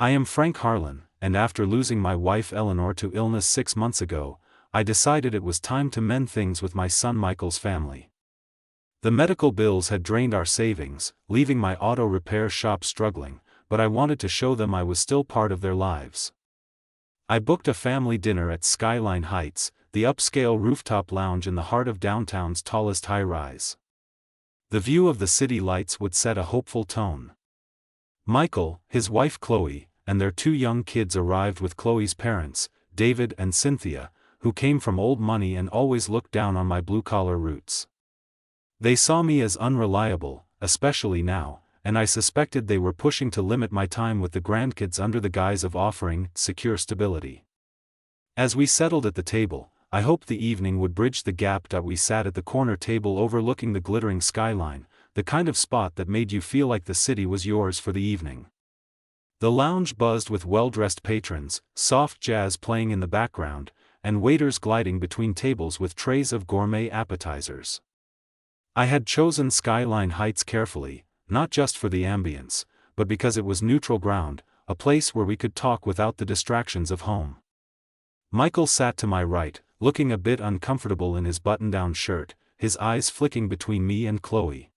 I am Frank Harlan, and after losing my wife Eleanor to illness 6 months ago, I decided it was time to mend things with my son Michael's family. The medical bills had drained our savings, leaving my auto repair shop struggling, but I wanted to show them I was still part of their lives. I booked a family dinner at Skyline Heights, the upscale rooftop lounge in the heart of downtown's tallest high-rise. The view of the city lights would set a hopeful tone. Michael, his wife Chloe, and their 2 young kids arrived with Chloe's parents, David and Cynthia, who came from old money and always looked down on my blue-collar roots. They saw me as unreliable, especially now, and I suspected they were pushing to limit my time with the grandkids under the guise of offering secure stability. As we settled at the table, I hoped the evening would bridge the gap that we sat at the corner table overlooking the glittering skyline, the kind of spot that made you feel like the city was yours for the evening. The lounge buzzed with well-dressed patrons, soft jazz playing in the background, and waiters gliding between tables with trays of gourmet appetizers. I had chosen Skyline Heights carefully, not just for the ambience, but because it was neutral ground, a place where we could talk without the distractions of home. Michael sat to my right, looking a bit uncomfortable in his button-down shirt, his eyes flicking between me and Chloe.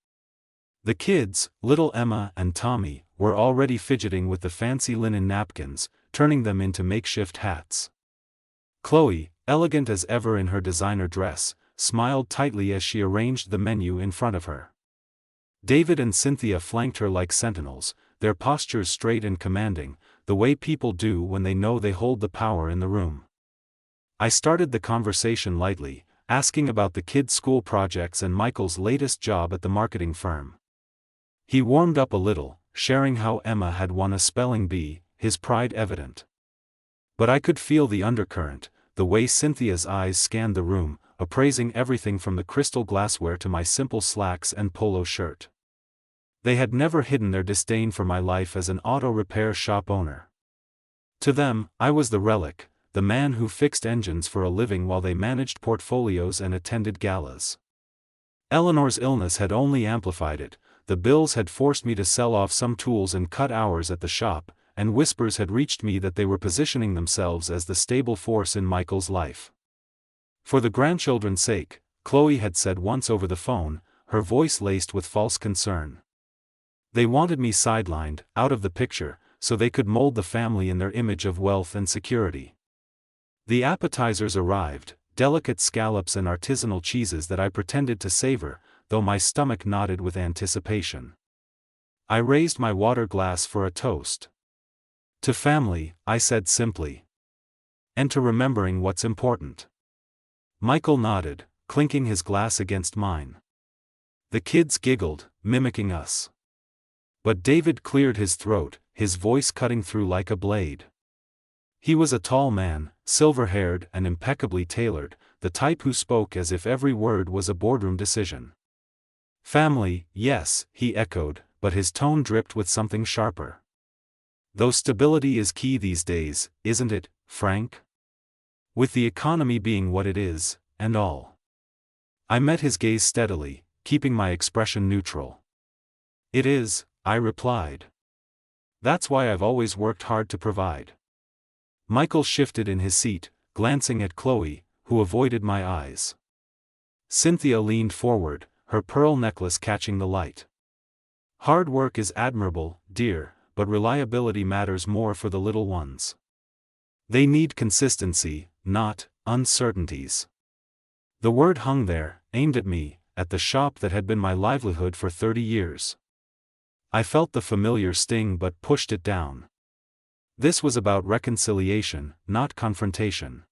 The kids, little Emma and Tommy, were already fidgeting with the fancy linen napkins, turning them into makeshift hats. Chloe, elegant as ever in her designer dress, smiled tightly as she arranged the menu in front of her. David and Cynthia flanked her like sentinels, their postures straight and commanding, the way people do when they know they hold the power in the room. I started the conversation lightly, asking about the kids' school projects and Michael's latest job at the marketing firm. He warmed up a little, sharing how Emma had won a spelling bee, his pride evident. But I could feel the undercurrent, the way Cynthia's eyes scanned the room, appraising everything from the crystal glassware to my simple slacks and polo shirt. They had never hidden their disdain for my life as an auto repair shop owner. To them, I was the relic, the man who fixed engines for a living while they managed portfolios and attended galas. Eleanor's illness had only amplified it. The bills had forced me to sell off some tools and cut hours at the shop, and whispers had reached me that they were positioning themselves as the stable force in Michael's life. For the grandchildren's sake, Chloe had said once over the phone, her voice laced with false concern. They wanted me sidelined, out of the picture, so they could mold the family in their image of wealth and security. The appetizers arrived, delicate scallops and artisanal cheeses that I pretended to savor, though my stomach nodded with anticipation. I raised my water glass for a toast. To family, I said simply. And to remembering what's important. Michael nodded, clinking his glass against mine. The kids giggled, mimicking us. But David cleared his throat, his voice cutting through like a blade. He was a tall man, silver-haired and impeccably tailored, the type who spoke as if every word was a boardroom decision. Family, yes, he echoed, but his tone dripped with something sharper. Though stability is key these days, isn't it, Frank? With the economy being what it is, and all. I met his gaze steadily, keeping my expression neutral. It is, I replied. That's why I've always worked hard to provide. Michael shifted in his seat, glancing at Chloe, who avoided my eyes. Cynthia leaned forward, her pearl necklace catching the light. Hard work is admirable, dear, but reliability matters more for the little ones. They need consistency, not uncertainties. The word hung there, aimed at me, at the shop that had been my livelihood for 30 years. I felt the familiar sting but pushed it down. This was about reconciliation, not confrontation.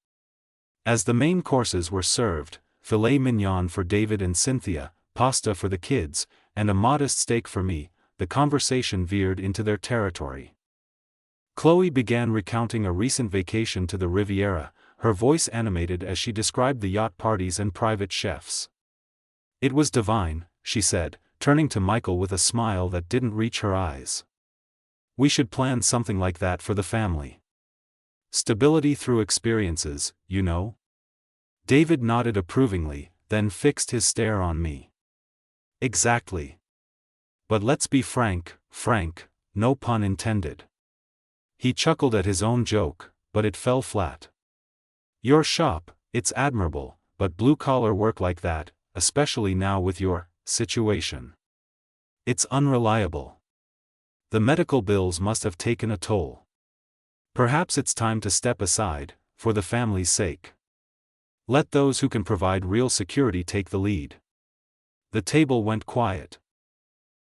As the main courses were served, filet mignon for David and Cynthia, pasta for the kids, and a modest steak for me, the conversation veered into their territory. Chloe began recounting a recent vacation to the Riviera, her voice animated as she described the yacht parties and private chefs. It was divine, she said, turning to Michael with a smile that didn't reach her eyes. We should plan something like that for the family. Stability through experiences, you know? David nodded approvingly, then fixed his stare on me. Exactly. But let's be frank, no pun intended. He chuckled at his own joke, but it fell flat. Your shop, it's admirable, but blue-collar work like that, especially now with your situation. It's unreliable. The medical bills must have taken a toll. Perhaps it's time to step aside, for the family's sake. Let those who can provide real security take the lead. The table went quiet.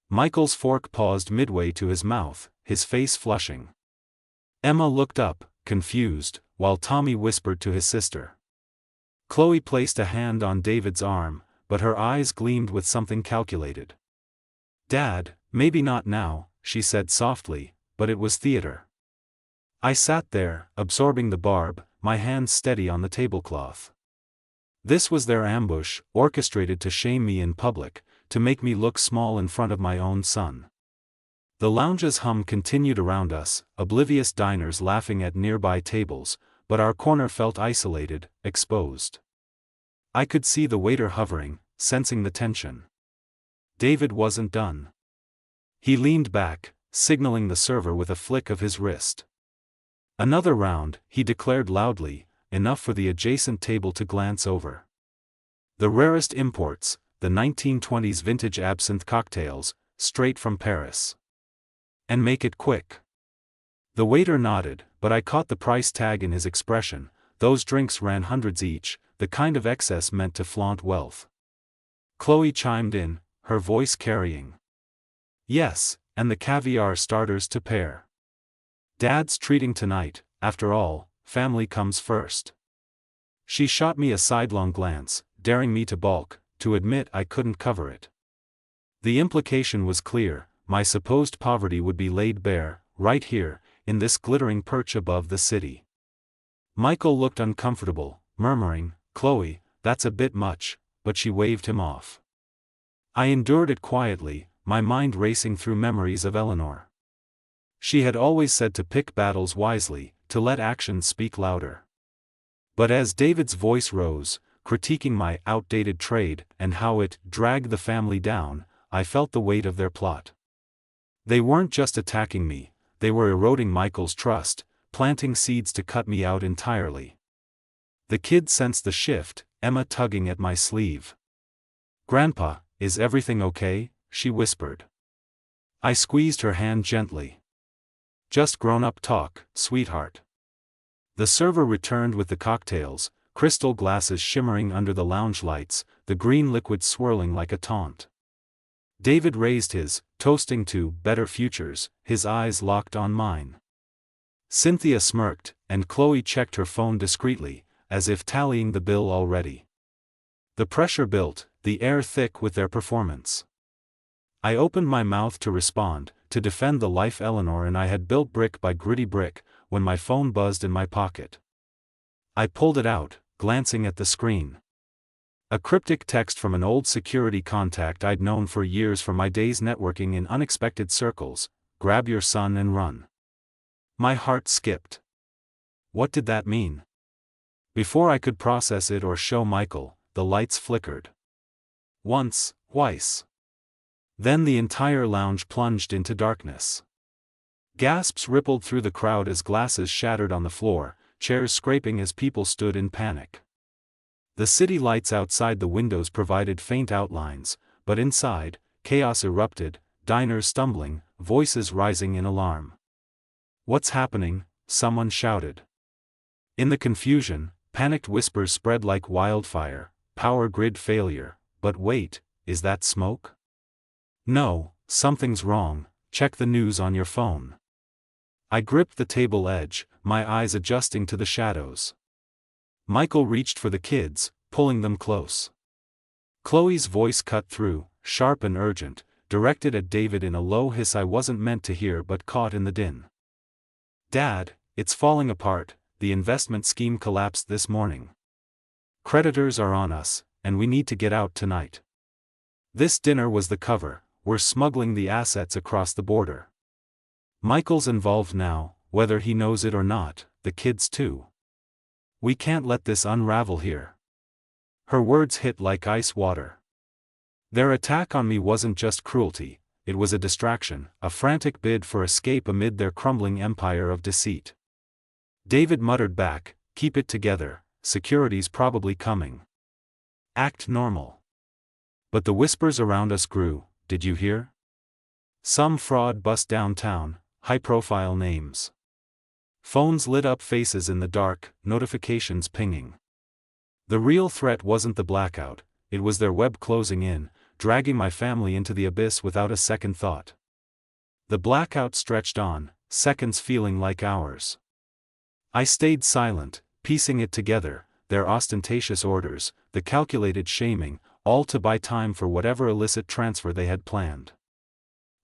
Michael's fork paused midway to his mouth, his face flushing. Emma looked up, confused, while Tommy whispered to his sister. Chloe placed a hand on David's arm, but her eyes gleamed with something calculated. Dad, maybe not now, she said softly, but it was theater. I sat there, absorbing the barb, my hands steady on the tablecloth. This was their ambush, orchestrated to shame me in public, to make me look small in front of my own son. The lounge's hum continued around us, oblivious diners laughing at nearby tables, but our corner felt isolated, exposed. I could see the waiter hovering, sensing the tension. David wasn't done. He leaned back, signaling the server with a flick of his wrist. Another round, he declared loudly, enough for the adjacent table to glance over. The rarest imports, the 1920s vintage absinthe cocktails, straight from Paris. And make it quick. The waiter nodded, but I caught the price tag in his expression. Those drinks ran hundreds each, the kind of excess meant to flaunt wealth. Chloe chimed in, her voice carrying. Yes, and the caviar starters to pair. Dad's treating tonight, after all, family comes first. She shot me a sidelong glance, daring me to balk, to admit I couldn't cover it. The implication was clear, my supposed poverty would be laid bare, right here, in this glittering perch above the city. Michael looked uncomfortable, murmuring, Chloe, that's a bit much, but she waved him off. I endured it quietly, my mind racing through memories of Eleanor. She had always said to pick battles wisely, to let actions speak louder. But as David's voice rose, critiquing my outdated trade and how it dragged the family down, I felt the weight of their plot. They weren't just attacking me, they were eroding Michael's trust, planting seeds to cut me out entirely. The kid sensed the shift, Emma tugging at my sleeve. Grandpa, is everything okay? She whispered. I squeezed her hand gently. Just grown-up talk, sweetheart. The server returned with the cocktails, crystal glasses shimmering under the lounge lights, the green liquid swirling like a taunt. David raised his, toasting to better futures, his eyes locked on mine. Cynthia smirked, and Chloe checked her phone discreetly, as if tallying the bill already. The pressure built, the air thick with their performance. I opened my mouth to respond, to defend the life Eleanor and I had built brick by gritty brick, when my phone buzzed in my pocket. I pulled it out, glancing at the screen. A cryptic text from an old security contact I'd known for years from my days networking in unexpected circles, grab your son and run. My heart skipped. What did that mean? Before I could process it or show Michael, the lights flickered. Once, twice. Then the entire lounge plunged into darkness. Gasps rippled through the crowd as glasses shattered on the floor, chairs scraping as people stood in panic. The city lights outside the windows provided faint outlines, but inside, chaos erupted, diners stumbling, voices rising in alarm. What's happening? Someone shouted. In the confusion, panicked whispers spread like wildfire, power grid failure, but wait, is that smoke? No, something's wrong, check the news on your phone. I gripped the table edge, my eyes adjusting to the shadows. Michael reached for the kids, pulling them close. Chloe's voice cut through, sharp and urgent, directed at David in a low hiss I wasn't meant to hear but caught in the din. Dad, it's falling apart, the investment scheme collapsed this morning. Creditors are on us, and we need to get out tonight. This dinner was the cover, we're smuggling the assets across the border. Michael's involved now, whether he knows it or not, the kids too. We can't let this unravel here. Her words hit like ice water. Their attack on me wasn't just cruelty, it was a distraction, a frantic bid for escape amid their crumbling empire of deceit. David muttered back, "Keep it together, security's probably coming. Act normal." But the whispers around us grew. "Did you hear? Some fraud bust downtown, high-profile names." Phones lit up, faces in the dark, notifications pinging. The real threat wasn't the blackout, it was their web closing in, dragging my family into the abyss without a second thought. The blackout stretched on, seconds feeling like hours. I stayed silent, piecing it together, their ostentatious orders, the calculated shaming, all to buy time for whatever illicit transfer they had planned.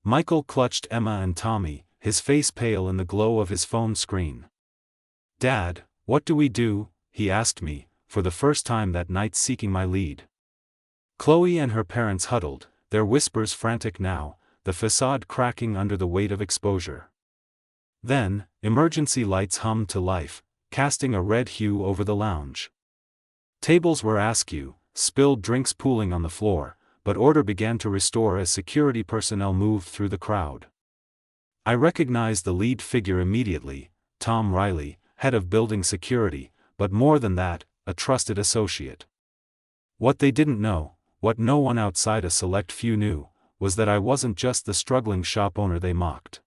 Michael clutched Emma and Tommy, his face pale in the glow of his phone screen. "Dad, what do we do?" he asked me, for the first time that night seeking my lead. Chloe and her parents huddled, their whispers frantic now, the facade cracking under the weight of exposure. Then, emergency lights hummed to life, casting a red hue over the lounge. Tables were askew, spilled drinks pooling on the floor, but order began to restore as security personnel moved through the crowd. I recognized the lead figure immediately, Tom Riley, head of building security, but more than that, a trusted associate. What they didn't know, what no one outside a select few knew, was that I wasn't just the struggling shop owner they mocked.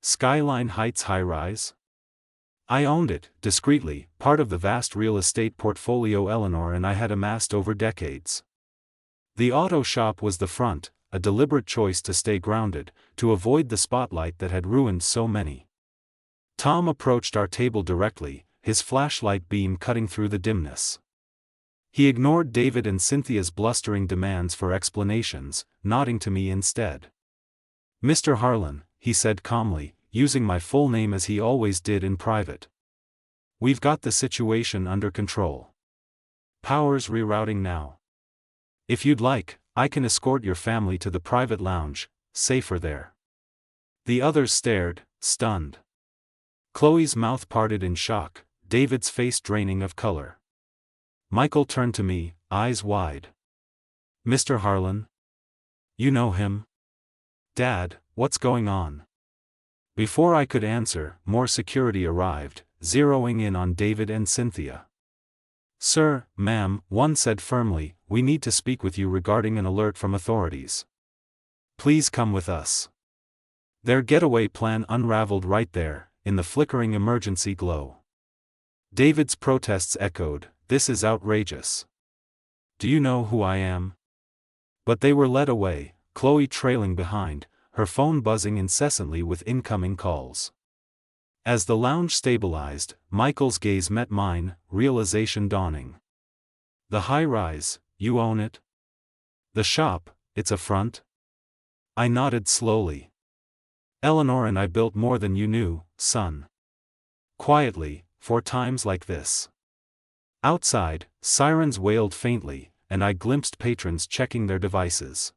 Skyline Heights high-rise? I owned it, discreetly, part of the vast real estate portfolio Eleanor and I had amassed over decades. The auto shop was the front, a deliberate choice to stay grounded, to avoid the spotlight that had ruined so many. Tom approached our table directly, his flashlight beam cutting through the dimness. He ignored David and Cynthia's blustering demands for explanations, nodding to me instead. "Mr. Harlan," he said calmly, using my full name as he always did in private. "We've got the situation under control. Power's rerouting now. If you'd like, I can escort your family to the private lounge, safer there." The others stared, stunned. Chloe's mouth parted in shock, David's face draining of color. Michael turned to me, eyes wide. "Mr. Harlan? You know him?" "Dad, what's going on?" Before I could answer, more security arrived, zeroing in on David and Cynthia. "Sir, ma'am," one said firmly, "we need to speak with you regarding an alert from authorities. Please come with us." Their getaway plan unraveled right there, in the flickering emergency glow. David's protests echoed, "This is outrageous. Do you know who I am?" But they were led away, Chloe trailing behind, her phone buzzing incessantly with incoming calls. As the lounge stabilized, Michael's gaze met mine, realization dawning. "The high-rise, you own it? The shop, it's a front?" I nodded slowly. "Eleanor and I built more than you knew, son. Quietly, for times like this." Outside, sirens wailed faintly, and I glimpsed patrons checking their devices.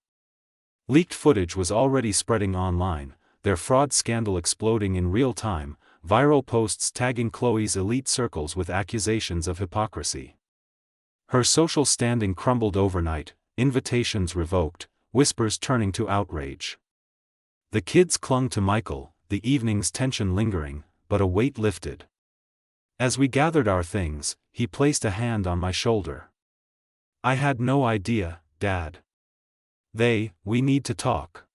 Leaked footage was already spreading online, their fraud scandal exploding in real time, viral posts tagging Chloe's elite circles with accusations of hypocrisy. Her social standing crumbled overnight, invitations revoked, whispers turning to outrage. The kids clung to Michael, the evening's tension lingering, but a weight lifted. As we gathered our things, he placed a hand on my shoulder. "I had no idea, Dad. We need to talk."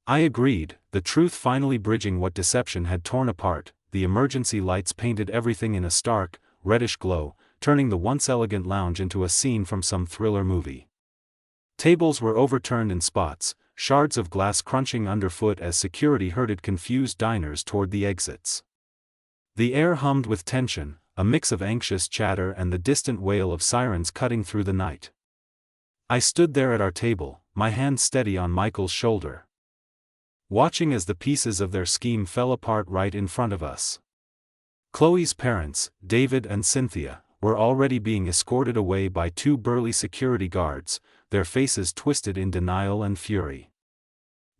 I agreed, the truth finally bridging what deception had torn apart. The emergency lights painted everything in a stark, reddish glow, turning the once elegant lounge into a scene from some thriller movie. Tables were overturned in spots, shards of glass crunching underfoot as security herded confused diners toward the exits. The air hummed with tension, a mix of anxious chatter and the distant wail of sirens cutting through the night. I stood there at our table, my hand steady on Michael's shoulder, watching as the pieces of their scheme fell apart right in front of us. Chloe's parents, David and Cynthia, were already being escorted away by two burly security guards, their faces twisted in denial and fury.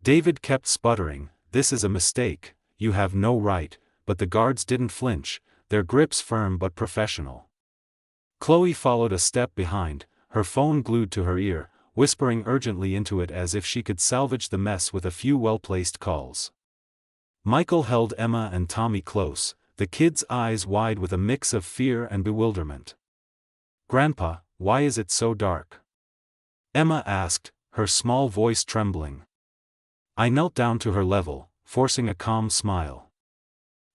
David kept sputtering, "This is a mistake, you have no right," but the guards didn't flinch, their grips firm but professional. Chloe followed a step behind, her phone glued to her ear, whispering urgently into it as if she could salvage the mess with a few well-placed calls. Michael held Emma and Tommy close, the kids' eyes wide with a mix of fear and bewilderment. "Grandpa, why is it so dark?" Emma asked, her small voice trembling. I knelt down to her level, forcing a calm smile.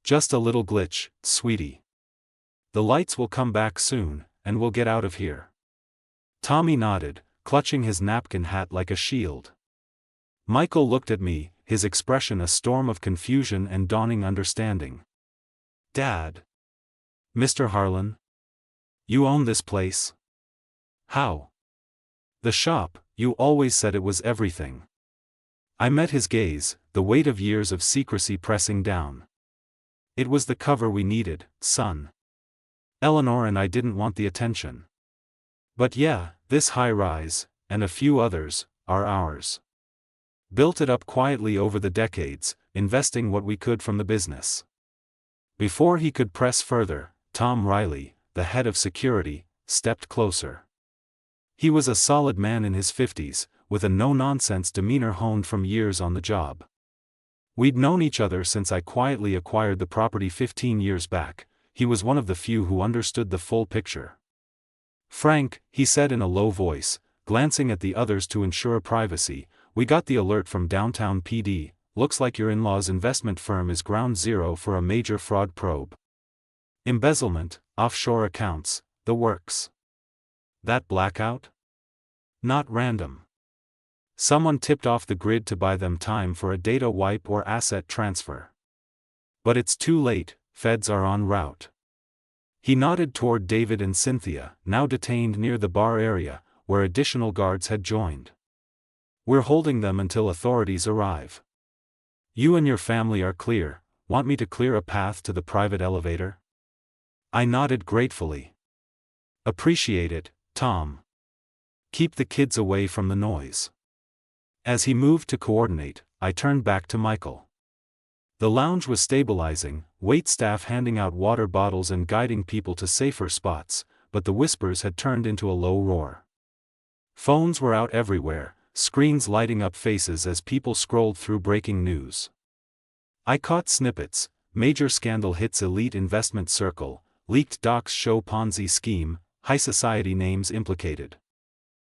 "Just a little glitch, sweetie. The lights will come back soon, and we'll get out of here." Tommy nodded, clutching his napkin hat like a shield. Michael looked at me, his expression a storm of confusion and dawning understanding. "Dad. Mr. Harlan? You own this place? How?" "The shop, you always said it was everything." I met his gaze, the weight of years of secrecy pressing down. "It was the cover we needed, son. Eleanor and I didn't want the attention. But yeah, this high-rise, and a few others, are ours. Built it up quietly over the decades, investing what we could from the business." Before he could press further, Tom Riley, the head of security, stepped closer. He was a solid man in his 50s, with a no-nonsense demeanor honed from years on the job. We'd known each other since I quietly acquired the property 15 years back. He was one of the few who understood the full picture. "Frank," he said in a low voice, glancing at the others to ensure privacy, "we got the alert from downtown PD, looks like your in-law's investment firm is ground zero for a major fraud probe. Embezzlement, offshore accounts, the works. That blackout? Not random. Someone tipped off the grid to buy them time for a data wipe or asset transfer. But it's too late, feds are en route." He nodded toward David and Cynthia, now detained near the bar area, where additional guards had joined. "We're holding them until authorities arrive. You and your family are clear. Want me to clear a path to the private elevator?" I nodded gratefully. "Appreciate it, Tom. Keep the kids away from the noise." As he moved to coordinate, I turned back to Michael. The lounge was stabilizing, waitstaff handing out water bottles and guiding people to safer spots, but the whispers had turned into a low roar. Phones were out everywhere, screens lighting up faces as people scrolled through breaking news. I caught snippets: major scandal hits elite investment circle, leaked docs show Ponzi scheme, high society names implicated.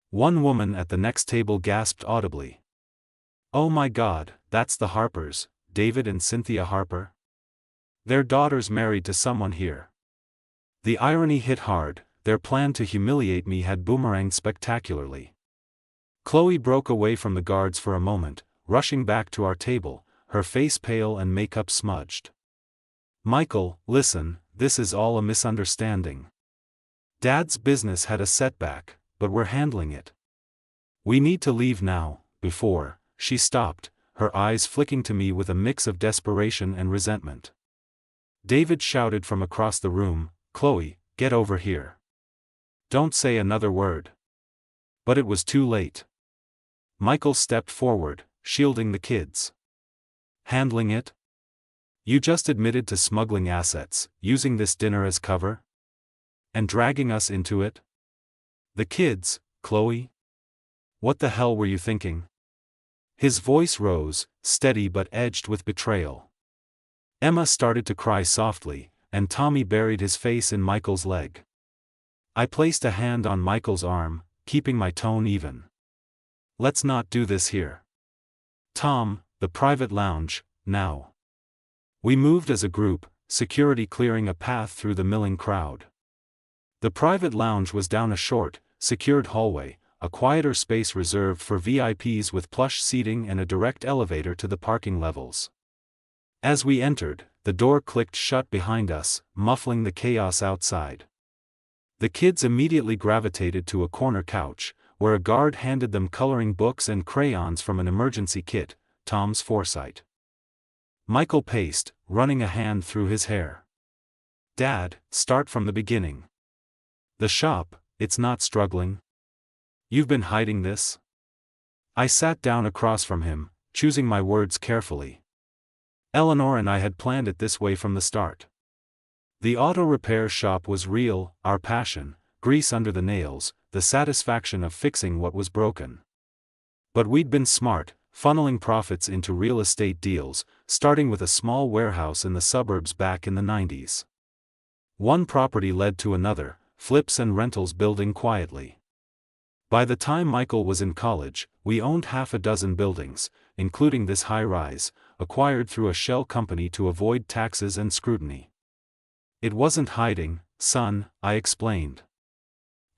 One woman at the next table gasped audibly. "Oh my God, that's the Harpers, David and Cynthia Harper? Their daughter's married to someone here." The irony hit hard. Their plan to humiliate me had boomeranged spectacularly. Chloe broke away from the guards for a moment, rushing back to our table, her face pale and makeup smudged. "Michael, listen, this is all a misunderstanding. Dad's business had a setback, but we're handling it. We need to leave now, before..." She stopped, her eyes flicking to me with a mix of desperation and resentment. David shouted from across the room, "Chloe, get over here. Don't say another word." But it was too late. Michael stepped forward, shielding the kids. "Handling it? You just admitted to smuggling assets, using this dinner as cover? And dragging us into it? The kids, Chloe? What the hell were you thinking?" His voice rose, steady but edged with betrayal. Emma started to cry softly, and Tommy buried his face in Michael's leg. I placed a hand on Michael's arm, keeping my tone even. "Let's not do this here. Tom, the private lounge, now." We moved as a group, security clearing a path through the milling crowd. The private lounge was down a short, secured hallway, a quieter space reserved for VIPs with plush seating and a direct elevator to the parking levels. As we entered, the door clicked shut behind us, muffling the chaos outside. The kids immediately gravitated to a corner couch, where a guard handed them coloring books and crayons from an emergency kit, Tom's foresight. Michael paced, running a hand through his hair. "Dad, start from the beginning. The shop, it's not struggling. You've been hiding this?" I sat down across from him, choosing my words carefully. Eleanor and I had planned it this way from the start. The auto repair shop was real, our passion, grease under the nails, the satisfaction of fixing what was broken. But we'd been smart, funneling profits into real estate deals, starting with a small warehouse in the suburbs back in the 90s. One property led to another, flips and rentals building quietly. By the time Michael was in college, we owned half a dozen buildings, including this high-rise, acquired through a shell company to avoid taxes and scrutiny. It wasn't hiding, son, I explained.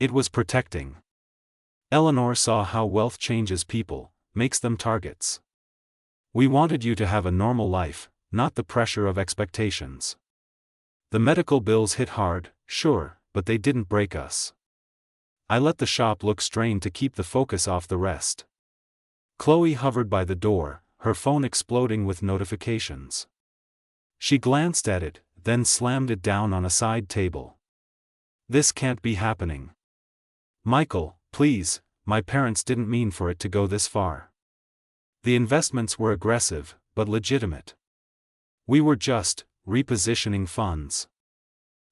It was protecting. Eleanor saw how wealth changes people, makes them targets. We wanted you to have a normal life, not the pressure of expectations. The medical bills hit hard, sure, but they didn't break us. I let the shop look strained to keep the focus off the rest. Chloe hovered by the door, her phone exploding with notifications. She glanced at it, then slammed it down on a side table. This can't be happening. Michael, please, my parents didn't mean for it to go this far. The investments were aggressive, but legitimate. We were just repositioning funds.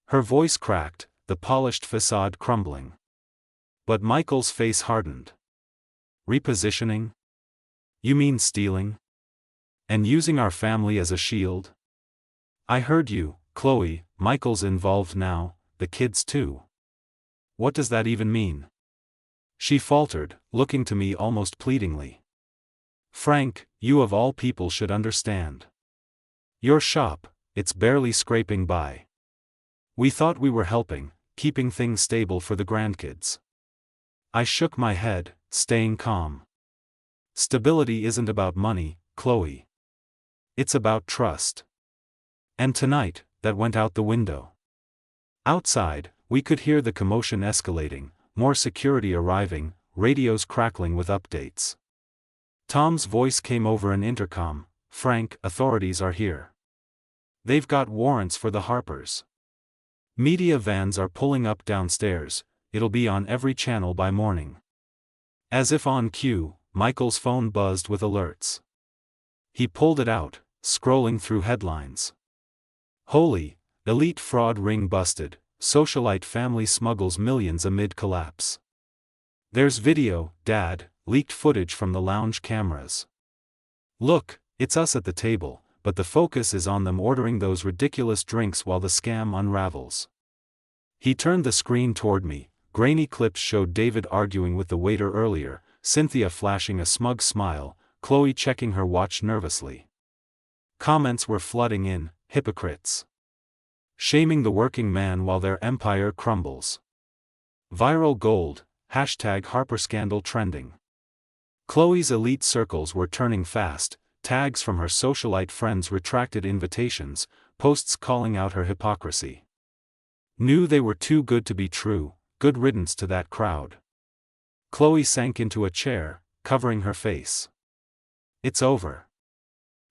Her voice cracked, the polished facade crumbling. But Michael's face hardened. Repositioning? You mean stealing? And using our family as a shield? I heard you, Chloe. Michael's involved now, the kids too. What does that even mean? She faltered, looking to me almost pleadingly. Frank, you of all people should understand. Your shop, it's barely scraping by. We thought we were helping, keeping things stable for the grandkids. I shook my head, staying calm. Stability isn't about money, Chloe. It's about trust. And tonight, that went out the window. Outside, we could hear the commotion escalating, more security arriving, radios crackling with updates. Tom's voice came over an intercom. Frank, authorities are here. They've got warrants for the Harpers. Media vans are pulling up downstairs, it'll be on every channel by morning. As if on cue, Michael's phone buzzed with alerts. He pulled it out, scrolling through headlines. Holy, elite fraud ring busted, socialite family smuggles millions amid collapse. There's video, Dad, leaked footage from the lounge cameras. Look, it's us at the table, but the focus is on them ordering those ridiculous drinks while the scam unravels. He turned the screen toward me. Grainy clips showed David arguing with the waiter earlier, Cynthia flashing a smug smile, Chloe checking her watch nervously. Comments were flooding in, hypocrites. Shaming the working man while their empire crumbles. Viral gold, #HarperScandal trending. Chloe's elite circles were turning fast, tags from her socialite friends retracted invitations, posts calling out her hypocrisy. Knew they were too good to be true, good riddance to that crowd. Chloe sank into a chair, covering her face. It's over.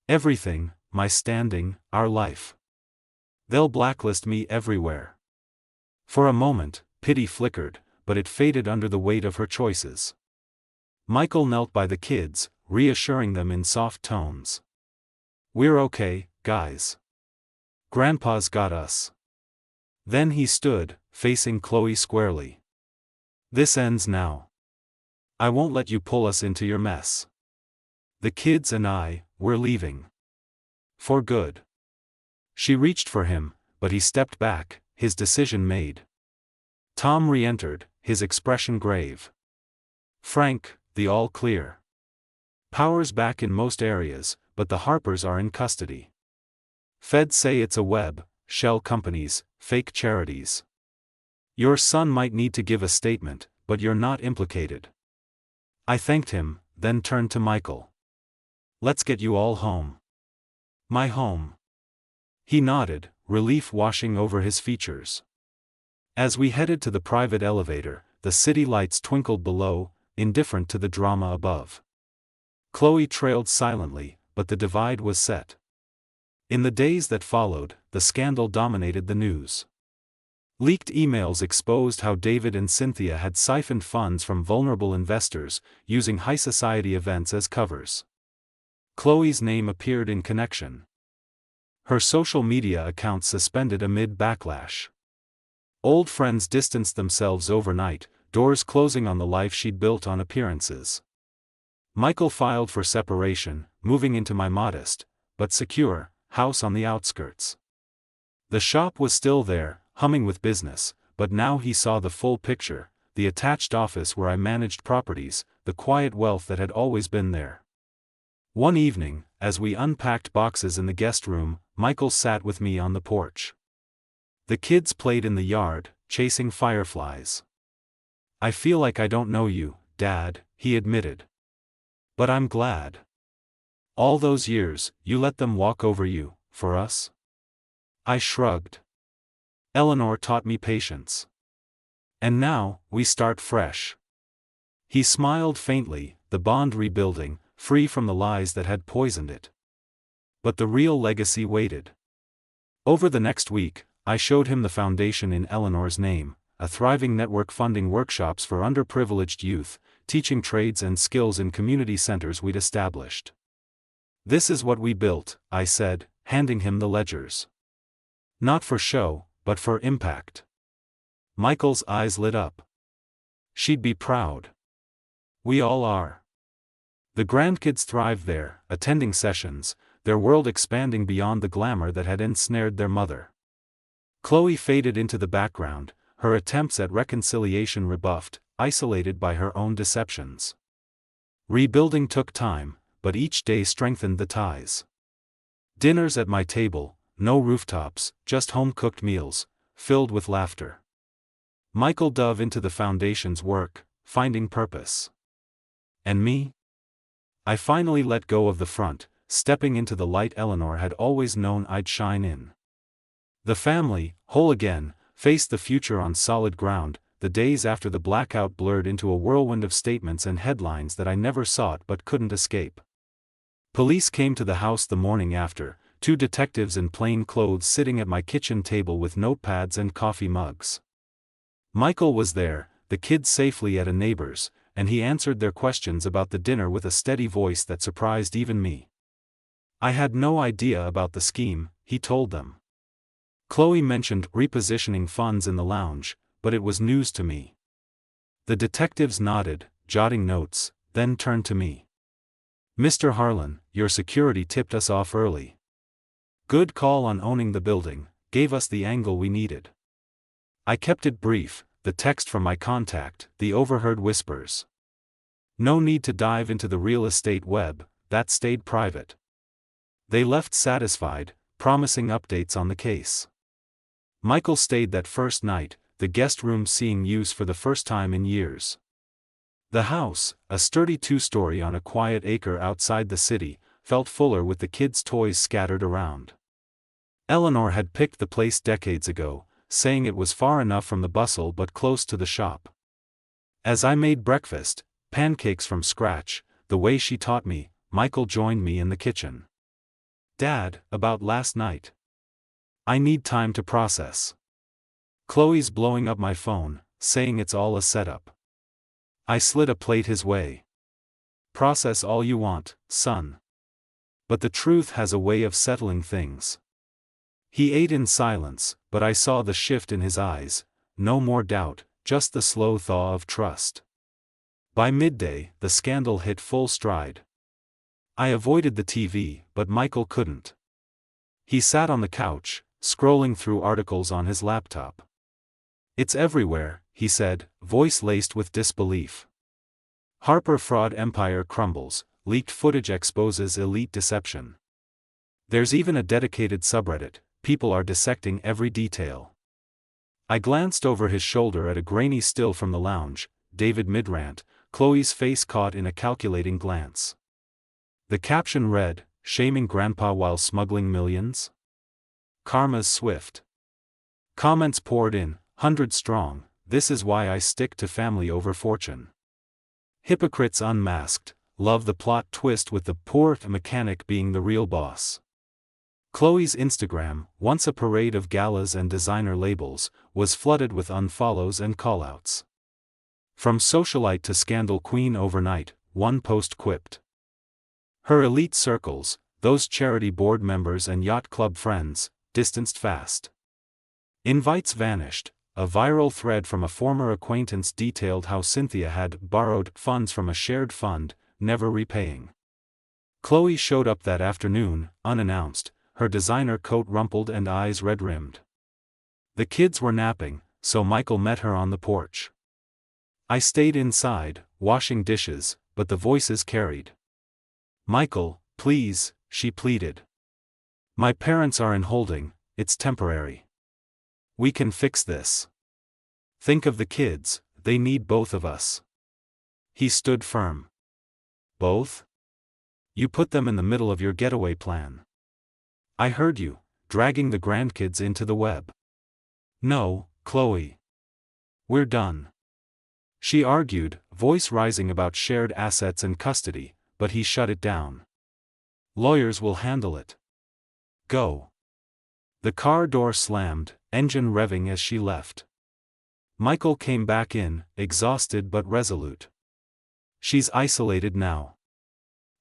Everything, my standing, our life. They'll blacklist me everywhere. For a moment, pity flickered, but it faded under the weight of her choices. Michael knelt by the kids, reassuring them in soft tones. We're okay, guys. Grandpa's got us. Then he stood, facing Chloe squarely. This ends now. I won't let you pull us into your mess. The kids and I, we're leaving. For good. She reached for him, but he stepped back, his decision made. Tom re-entered, his expression grave. Frank, the all clear. Power's back in most areas, but the Harpers are in custody. Feds say it's a web, shell companies, fake charities. Your son might need to give a statement, but you're not implicated. I thanked him, then turned to Michael. Let's get you all home. My home. He nodded, relief washing over his features. As we headed to the private elevator, the city lights twinkled below, indifferent to the drama above. Chloe trailed silently, but the divide was set. In the days that followed, the scandal dominated the news. Leaked emails exposed how David and Cynthia had siphoned funds from vulnerable investors, using high society events as covers. Chloe's name appeared in connection. Her social media accounts suspended amid backlash. Old friends distanced themselves overnight, doors closing on the life she'd built on appearances. Michael filed for separation, moving into my modest, but secure, house on the outskirts. The shop was still there, humming with business, but now he saw the full picture, the attached office where I managed properties, the quiet wealth that had always been there. One evening, as we unpacked boxes in the guest room, Michael sat with me on the porch. The kids played in the yard, chasing fireflies. "I feel like I don't know you, Dad," he admitted. "But I'm glad. All those years, you let them walk over you, for us?" I shrugged. "Eleanor taught me patience. And now, we start fresh." He smiled faintly, the bond rebuilding, free from the lies that had poisoned it. But the real legacy waited. Over the next week, I showed him the foundation in Eleanor's name, a thriving network funding workshops for underprivileged youth, teaching trades and skills in community centers we'd established. "This is what we built," I said, handing him the ledgers. "Not for show, but for impact." Michael's eyes lit up. "She'd be proud. We all are." The grandkids thrived there, attending sessions, their world expanding beyond the glamour that had ensnared their mother. Chloe faded into the background, her attempts at reconciliation rebuffed, isolated by her own deceptions. Rebuilding took time, but each day strengthened the ties. Dinners at my table, no rooftops, just home-cooked meals, filled with laughter. Michael dove into the foundation's work, finding purpose. And me? I finally let go of the front, stepping into the light Eleanor had always known I'd shine in. The family, whole again, faced the future on solid ground, the days after the blackout blurred into a whirlwind of statements and headlines that I never sought but couldn't escape. Police came to the house the morning after, 2 detectives in plain clothes sitting at my kitchen table with notepads and coffee mugs. Michael was there, the kids safely at a neighbor's, and he answered their questions about the dinner with a steady voice that surprised even me. "I had no idea about the scheme," he told them. "Chloe mentioned repositioning funds in the lounge, but it was news to me." The detectives nodded, jotting notes, then turned to me. "Mr. Harlan, your security tipped us off early. Good call on owning the building, gave us the angle we needed." I kept it brief, the text from my contact, the overheard whispers. No need to dive into the real estate web, that stayed private. They left satisfied, promising updates on the case. Michael stayed that first night, the guest room seeing use for the first time in years. The house, a sturdy 2-story on a quiet acre outside the city, felt fuller with the kids' toys scattered around. Eleanor had picked the place decades ago, saying it was far enough from the bustle but close to the shop. As I made breakfast, pancakes from scratch, the way she taught me, Michael joined me in the kitchen. "Dad, about last night. I need time to process. Chloe's blowing up my phone, saying it's all a setup." I slid a plate his way. "Process all you want, son. But the truth has a way of settling things." He ate in silence, but I saw the shift in his eyes, no more doubt, just the slow thaw of trust. By midday, the scandal hit full stride. I avoided the TV, but Michael couldn't. He sat on the couch, scrolling through articles on his laptop. "It's everywhere," he said, voice laced with disbelief. "Harper fraud empire crumbles, leaked footage exposes elite deception. There's even a dedicated subreddit, people are dissecting every detail." I glanced over his shoulder at a grainy still from the lounge, David Midrand, Chloe's face caught in a calculating glance. The caption read, "Shaming grandpa while smuggling millions? Karma's swift." Comments poured in, 100 strong, "This is why I stick to family over fortune. Hypocrites unmasked, love the plot twist with the poor mechanic being the real boss." Chloe's Instagram, once a parade of galas and designer labels, was flooded with unfollows and callouts. "From socialite to scandal queen overnight," one post quipped. Her elite circles, those charity board members and yacht club friends, distanced fast. Invites vanished, a viral thread from a former acquaintance detailed how Cynthia had borrowed funds from a shared fund, never repaying. Chloe showed up that afternoon, unannounced, her designer coat rumpled and eyes red-rimmed. The kids were napping, so Michael met her on the porch. I stayed inside, washing dishes, but the voices carried. "Michael, please," she pleaded. "My parents are in holding, it's temporary. We can fix this. Think of the kids, they need both of us." He stood firm. "Both? You put them in the middle of your getaway plan. I heard you, dragging the grandkids into the web." "No, Chloe. We're done." She argued, voice rising about shared assets and custody, but he shut it down. "Lawyers will handle it. Go." The car door slammed, engine revving as she left. Michael came back in, exhausted but resolute. "She's isolated now.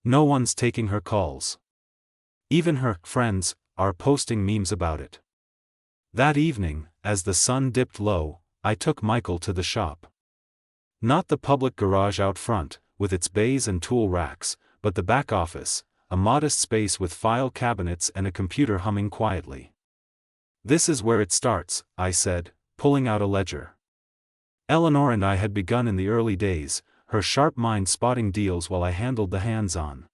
No one's taking her calls. Even her friends are posting memes about it." That evening, as the sun dipped low, I took Michael to the shop. Not the public garage out front, with its bays and tool racks, but the back office, a modest space with file cabinets and a computer humming quietly. "This is where it starts," I said, pulling out a ledger. Eleanor and I had begun in the early days, her sharp mind spotting deals while I handled the hands-on.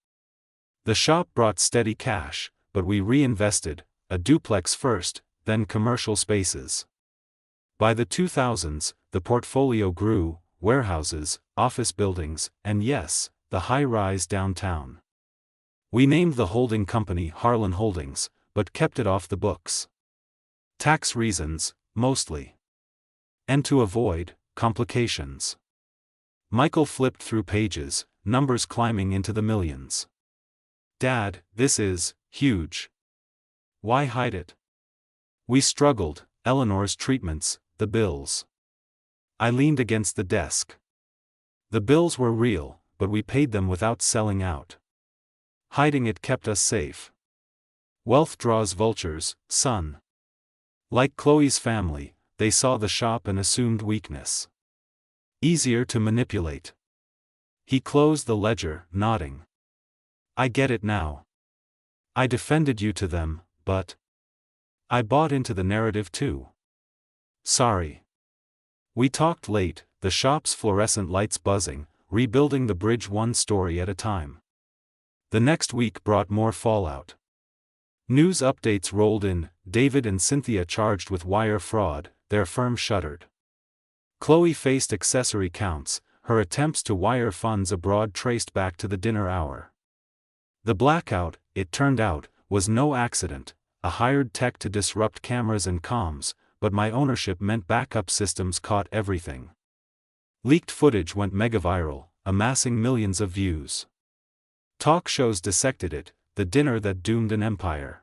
The shop brought steady cash, but we reinvested, a duplex first, then commercial spaces. By the 2000s, the portfolio grew, warehouses, office buildings, and yes, the high-rise downtown. We named the holding company Harlan Holdings, but kept it off the books. Tax reasons, mostly. And to avoid complications. Michael flipped through pages, numbers climbing into the millions. "Dad, this is huge. Why hide it?" We struggled, Eleanor's treatments, the bills. I leaned against the desk. The bills were real, but we paid them without selling out. Hiding it kept us safe. Wealth draws vultures, son. Like Chloe's family, they saw the shop and assumed weakness. Easier to manipulate. He closed the ledger, nodding. "I get it now. I defended you to them, but I bought into the narrative too. Sorry." We talked late, the shop's fluorescent lights buzzing, rebuilding the bridge one story at a time. The next week brought more fallout. News updates rolled in, David and Cynthia charged with wire fraud, their firm shuttered. Chloe faced accessory counts, her attempts to wire funds abroad traced back to the dinner hour. The blackout, it turned out, was no accident, a hired tech to disrupt cameras and comms, but my ownership meant backup systems caught everything. Leaked footage went mega-viral, amassing millions of views. Talk shows dissected it, the dinner that doomed an empire.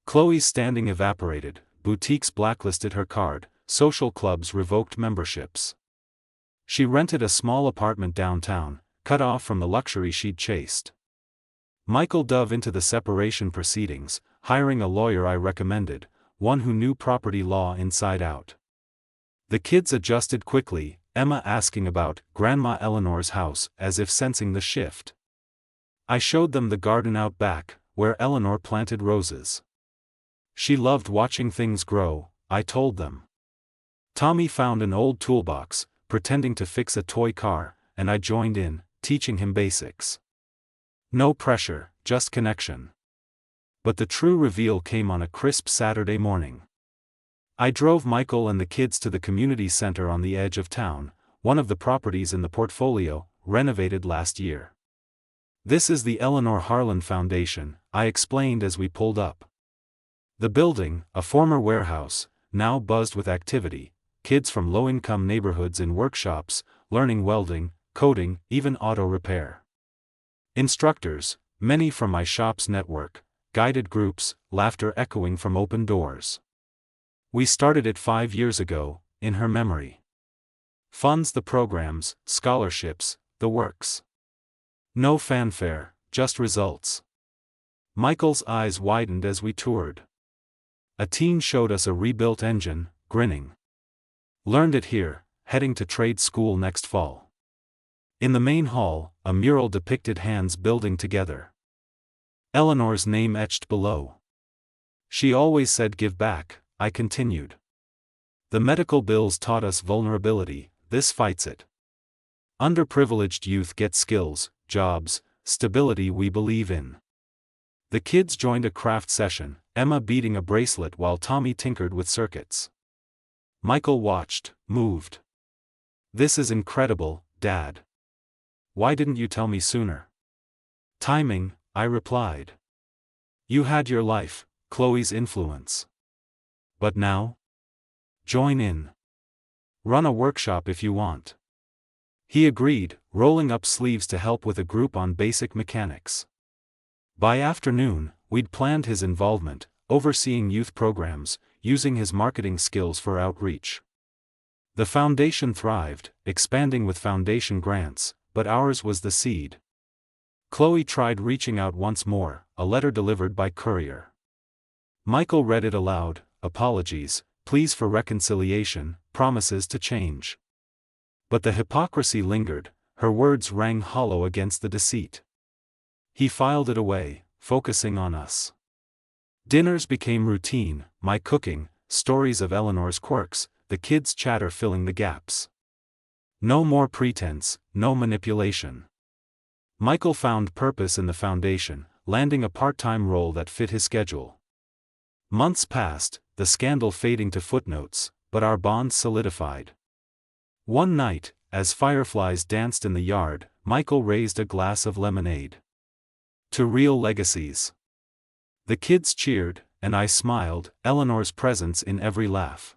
Chloe's standing evaporated, boutiques blacklisted her card, social clubs revoked memberships. She rented a small apartment downtown, cut off from the luxury she'd chased. Michael dove into the separation proceedings, hiring a lawyer I recommended, one who knew property law inside out. The kids adjusted quickly, Emma asking about Grandma Eleanor's house as if sensing the shift. I showed them the garden out back, where Eleanor planted roses. She loved watching things grow, I told them. Tommy found an old toolbox, pretending to fix a toy car, and I joined in, teaching him basics. No pressure, just connection. But the true reveal came on a crisp Saturday morning. I drove Michael and the kids to the community center on the edge of town, one of the properties in the portfolio, renovated last year. "This is the Eleanor Harlan Foundation," I explained as we pulled up. The building, a former warehouse, now buzzed with activity, kids from low-income neighborhoods in workshops, learning welding, coding, even auto repair. Instructors, many from my shop's network, guided groups, laughter echoing from open doors. We started it 5 years ago, in her memory. Funds the programs, scholarships, the works. No fanfare, just results. Michael's eyes widened as we toured. A teen showed us a rebuilt engine, grinning. Learned it here, heading to trade school next fall. In the main hall, a mural depicted hands building together. Eleanor's name etched below. She always said give back, I continued. The medical bills taught us vulnerability, this fights it. Underprivileged youth get skills, jobs, stability we believe in. The kids joined a craft session, Emma beating a bracelet while Tommy tinkered with circuits. Michael watched, moved. This is incredible, Dad. Why didn't you tell me sooner? Timing, I replied. You had your life, Chloe's influence. But now? Join in. Run a workshop if you want. He agreed, rolling up sleeves to help with a group on basic mechanics. By afternoon, we'd planned his involvement, overseeing youth programs, using his marketing skills for outreach. The foundation thrived, expanding with foundation grants, but ours was the seed. Chloe tried reaching out once more, a letter delivered by courier. Michael read it aloud, apologies, pleas for reconciliation, promises to change. But the hypocrisy lingered, her words rang hollow against the deceit. He filed it away, focusing on us. Dinners became routine, my cooking, stories of Eleanor's quirks, the kids' chatter filling the gaps. No more pretense, no manipulation. Michael found purpose in the foundation, landing a part-time role that fit his schedule. Months passed, the scandal fading to footnotes, but our bond solidified. One night, as fireflies danced in the yard, Michael raised a glass of lemonade. To real legacies. The kids cheered, and I smiled, Eleanor's presence in every laugh.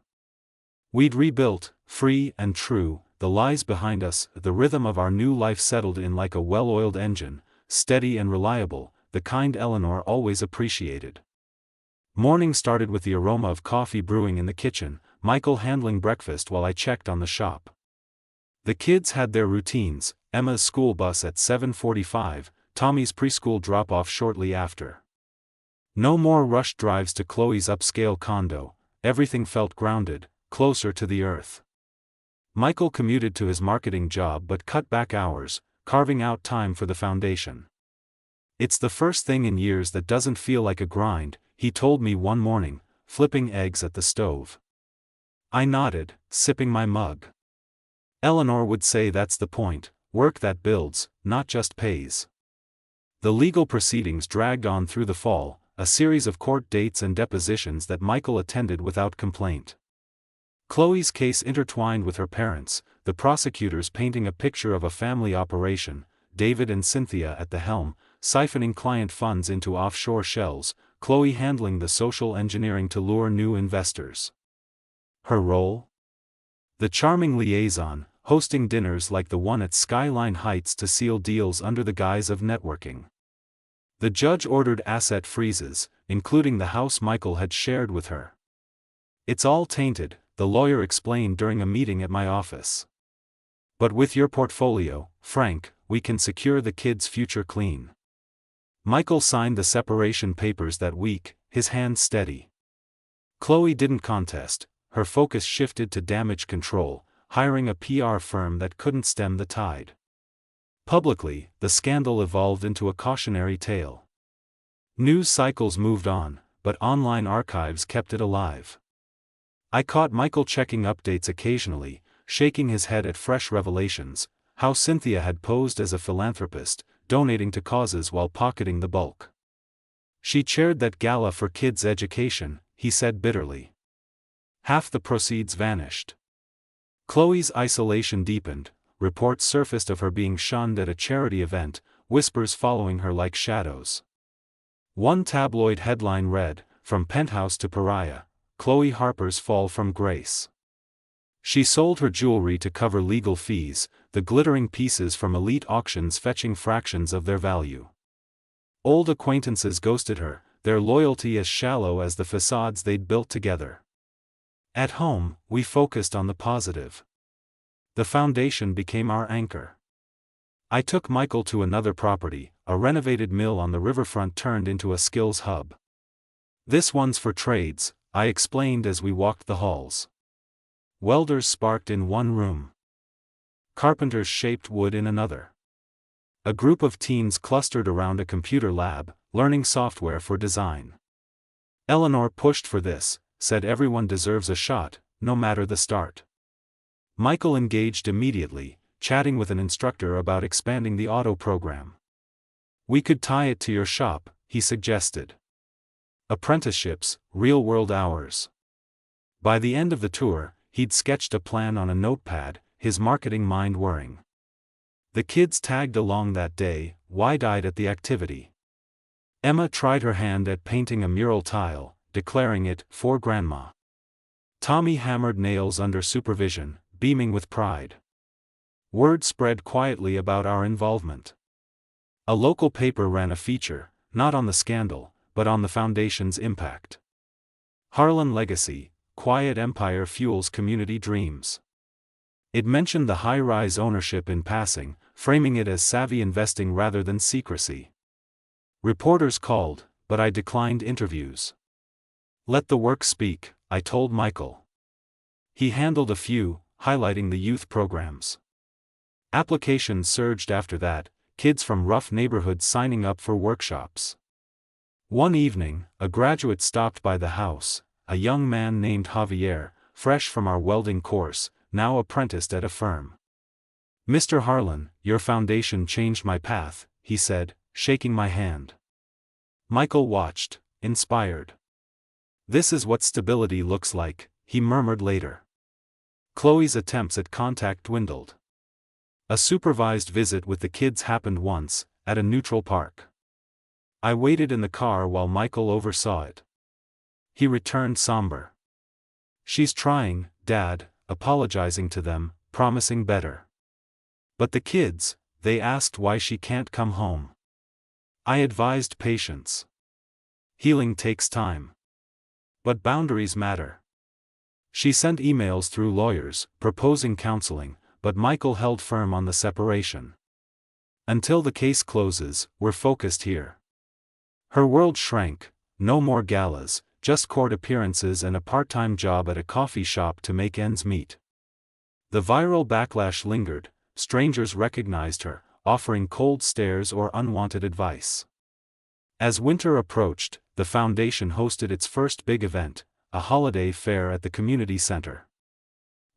We'd rebuilt, free and true, the lies behind us, the rhythm of our new life settled in like a well-oiled engine, steady and reliable, the kind Eleanor always appreciated. Morning started with the aroma of coffee brewing in the kitchen, Michael handling breakfast while I checked on the shop. The kids had their routines, Emma's school bus at 7:45, Tommy's preschool drop-off shortly after. No more rushed drives to Chloe's upscale condo, everything felt grounded, closer to the earth. Michael commuted to his marketing job but cut back hours, carving out time for the foundation. It's the first thing in years that doesn't feel like a grind, he told me one morning, flipping eggs at the stove. I nodded, sipping my mug. Eleanor would say that's the point, work that builds, not just pays. The legal proceedings dragged on through the fall, a series of court dates and depositions that Michael attended without complaint. Chloe's case intertwined with her parents, the prosecutors painting a picture of a family operation, David and Cynthia at the helm, siphoning client funds into offshore shells, Chloe handling the social engineering to lure new investors. Her role? The charming liaison, hosting dinners like the one at Skyline Heights to seal deals under the guise of networking. The judge ordered asset freezes, including the house Michael had shared with her. It's all tainted, the lawyer explained during a meeting at my office. But with your portfolio, Frank, we can secure the kids' future clean. Michael signed the separation papers that week, his hand steady. Chloe didn't contest, her focus shifted to damage control, hiring a PR firm that couldn't stem the tide. Publicly, the scandal evolved into a cautionary tale. News cycles moved on, but online archives kept it alive. I caught Michael checking updates occasionally, shaking his head at fresh revelations, how Cynthia had posed as a philanthropist, donating to causes while pocketing the bulk. She chaired that gala for kids' education, he said bitterly. Half the proceeds vanished. Chloe's isolation deepened, reports surfaced of her being shunned at a charity event, whispers following her like shadows. One tabloid headline read, "From penthouse to pariah, Chloe Harper's fall from grace." She sold her jewelry to cover legal fees, the glittering pieces from elite auctions fetching fractions of their value. Old acquaintances ghosted her, their loyalty as shallow as the facades they'd built together. At home, we focused on the positive. The foundation became our anchor. I took Michael to another property, a renovated mill on the riverfront turned into a skills hub. "This one's for trades," I explained as we walked the halls. Welders sparked in one room. Carpenters shaped wood in another. A group of teens clustered around a computer lab, learning software for design. Eleanor pushed for this, said everyone deserves a shot, no matter the start. Michael engaged immediately, chatting with an instructor about expanding the auto program. We could tie it to your shop, he suggested. Apprenticeships, real-world hours. By the end of the tour, he'd sketched a plan on a notepad, his marketing mind whirring. The kids tagged along that day, wide-eyed at the activity. Emma tried her hand at painting a mural tile, declaring it, "For Grandma." Tommy hammered nails under supervision, beaming with pride. Word spread quietly about our involvement. A local paper ran a feature, not on the scandal, but on the foundation's impact. Harlan Legacy, Quiet Empire Fuels Community Dreams. It mentioned the high-rise ownership in passing, framing it as savvy investing rather than secrecy. Reporters called, but I declined interviews. Let the work speak, I told Michael. He handled a few, highlighting the youth programs. Applications surged after that, kids from rough neighborhoods signing up for workshops. One evening, a graduate stopped by the house, a young man named Javier, fresh from our welding course, now apprenticed at a firm. "Mr. Harlan, your foundation changed my path," he said, shaking my hand. Michael watched, inspired. "This is what stability looks like," he murmured later. Chloe's attempts at contact dwindled. A supervised visit with the kids happened once, at a neutral park. I waited in the car while Michael oversaw it. He returned somber. "She's trying, Dad," apologizing to them, promising better. But the kids, they asked why she can't come home. I advised patience. Healing takes time. But boundaries matter. She sent emails through lawyers, proposing counseling, but Michael held firm on the separation. "Until the case closes, we're focused here." Her world shrank, no more galas, just court appearances and a part-time job at a coffee shop to make ends meet. The viral backlash lingered, strangers recognized her, offering cold stares or unwanted advice. As winter approached, the foundation hosted its first big event, a holiday fair at the community center.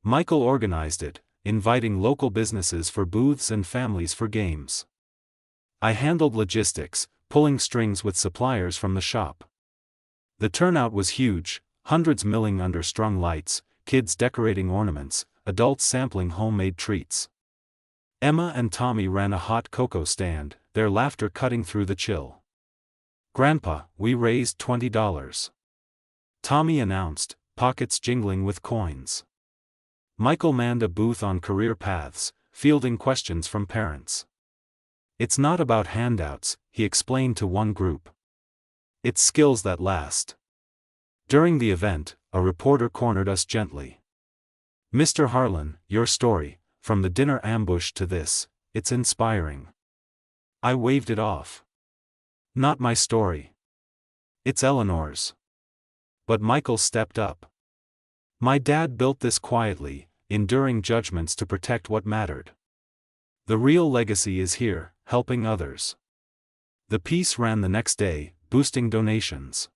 Michael organized it, inviting local businesses for booths and families for games. I handled logistics, pulling strings with suppliers from the shop. The turnout was huge, hundreds milling under strung lights, kids decorating ornaments, adults sampling homemade treats. Emma and Tommy ran a hot cocoa stand, their laughter cutting through the chill. "Grandpa, we raised $20. Tommy announced, pockets jingling with coins. Michael manned a booth on career paths, fielding questions from parents. "It's not about handouts," he explained to one group. "It's skills that last." During the event, a reporter cornered us gently. "Mr. Harlan, your story, from the dinner ambush to this, it's inspiring." I waved it off. "Not my story. It's Eleanor's." But Michael stepped up. "My dad built this quietly, enduring judgments to protect what mattered. The real legacy is here, helping others." The piece ran the next day, boosting donations.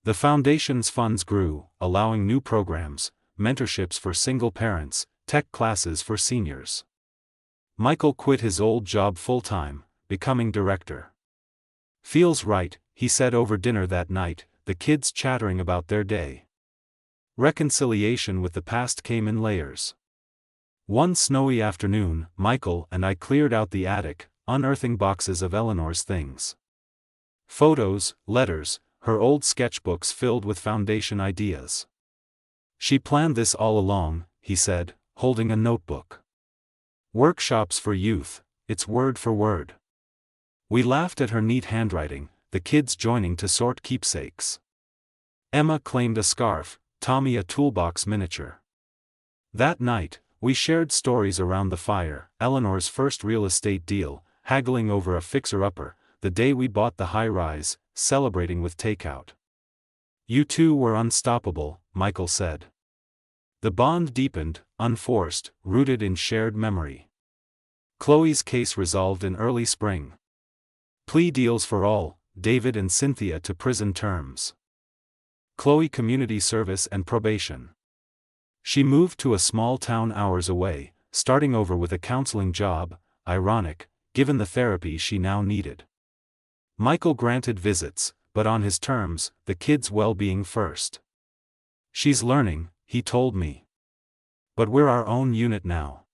The foundation's funds grew, allowing new programs, mentorships for single parents, tech classes for seniors. Michael quit his old job full-time, becoming director. "Feels right," he said over dinner that night, the kids chattering about their day. Reconciliation with the past came in layers. One snowy afternoon, Michael and I cleared out the attic, unearthing boxes of Eleanor's things. Photos, letters, her old sketchbooks filled with foundation ideas. "She planned this all along," he said, holding a notebook. "Workshops for youth, it's word for word." We laughed at her neat handwriting, the kids joining to sort keepsakes. Emma claimed a scarf, Tommy a toolbox miniature. That night, we shared stories around the fire, Eleanor's first real estate deal, haggling over a fixer-upper, the day we bought the high-rise, celebrating with takeout. "You two were unstoppable," Michael said. The bond deepened, unforced, rooted in shared memory. Chloe's case resolved in early spring. Plea deals for all, David and Cynthia to prison terms. Chloe community service and probation. She moved to a small town hours away, starting over with a counseling job, ironic, given the therapy she now needed. Michael granted visits, but on his terms, the kids' well-being first. She's learning, he told me. But we're our own unit now.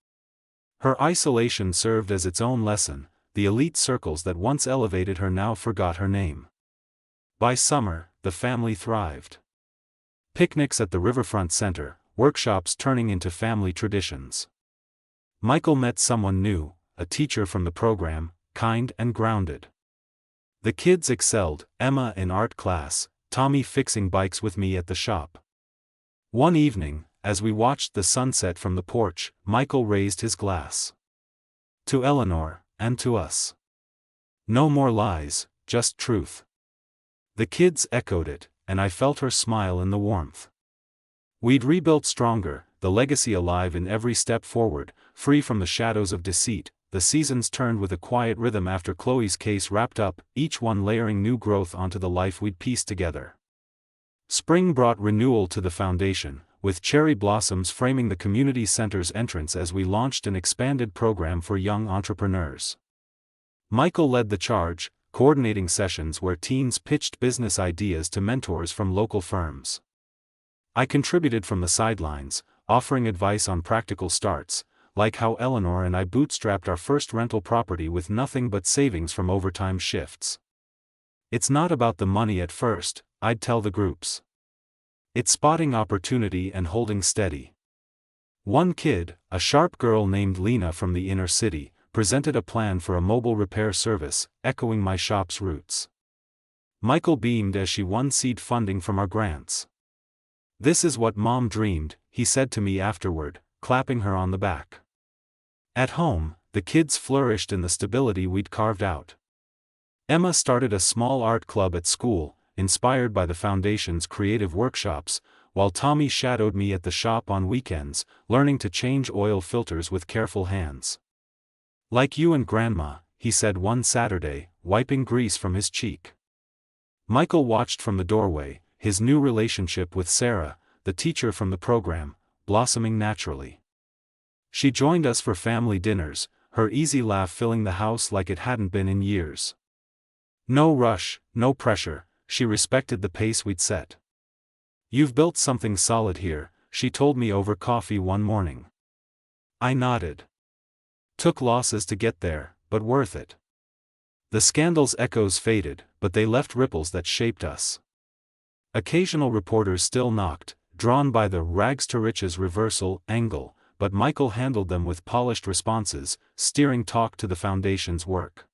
Her isolation served as its own lesson, the elite circles that once elevated her now forgot her name. By summer, the family thrived. Picnics at the riverfront center, workshops turning into family traditions. Michael met someone new, a teacher from the program, kind and grounded. The kids excelled, Emma in art class, Tommy fixing bikes with me at the shop. One evening, as we watched the sunset from the porch, Michael raised his glass. To Eleanor, and to us. No more lies, just truth. The kids echoed it, and I felt her smile in the warmth. We'd rebuilt stronger, the legacy alive in every step forward, free from the shadows of deceit. The seasons turned with a quiet rhythm after Chloe's case wrapped up, each one layering new growth onto the life we'd pieced together. Spring brought renewal to the foundation, with cherry blossoms framing the community center's entrance as we launched an expanded program for young entrepreneurs. Michael led the charge, coordinating sessions where teens pitched business ideas to mentors from local firms. I contributed from the sidelines, offering advice on practical starts, like how Eleanor and I bootstrapped our first rental property with nothing but savings from overtime shifts. It's not about the money at first, I'd tell the groups. It's spotting opportunity and holding steady. One kid, a sharp girl named Lena from the inner city, presented a plan for a mobile repair service, echoing my shop's roots. Michael beamed as she won seed funding from our grants. "This is what Mom dreamed," he said to me afterward, clapping her on the back. At home, the kids flourished in the stability we'd carved out. Emma started a small art club at school, inspired by the Foundation's creative workshops, while Tommy shadowed me at the shop on weekends, learning to change oil filters with careful hands. "Like you and Grandma," he said one Saturday, wiping grease from his cheek. Michael watched from the doorway, his new relationship with Sarah, the teacher from the program, blossoming naturally. She joined us for family dinners, her easy laugh filling the house like it hadn't been in years. No rush, no pressure, she respected the pace we'd set. "You've built something solid here," she told me over coffee one morning. I nodded. Took losses to get there, but worth it. The scandal's echoes faded, but they left ripples that shaped us. Occasional reporters still knocked, drawn by the rags to riches reversal angle, but Michael handled them with polished responses, steering talk to the Foundation's work.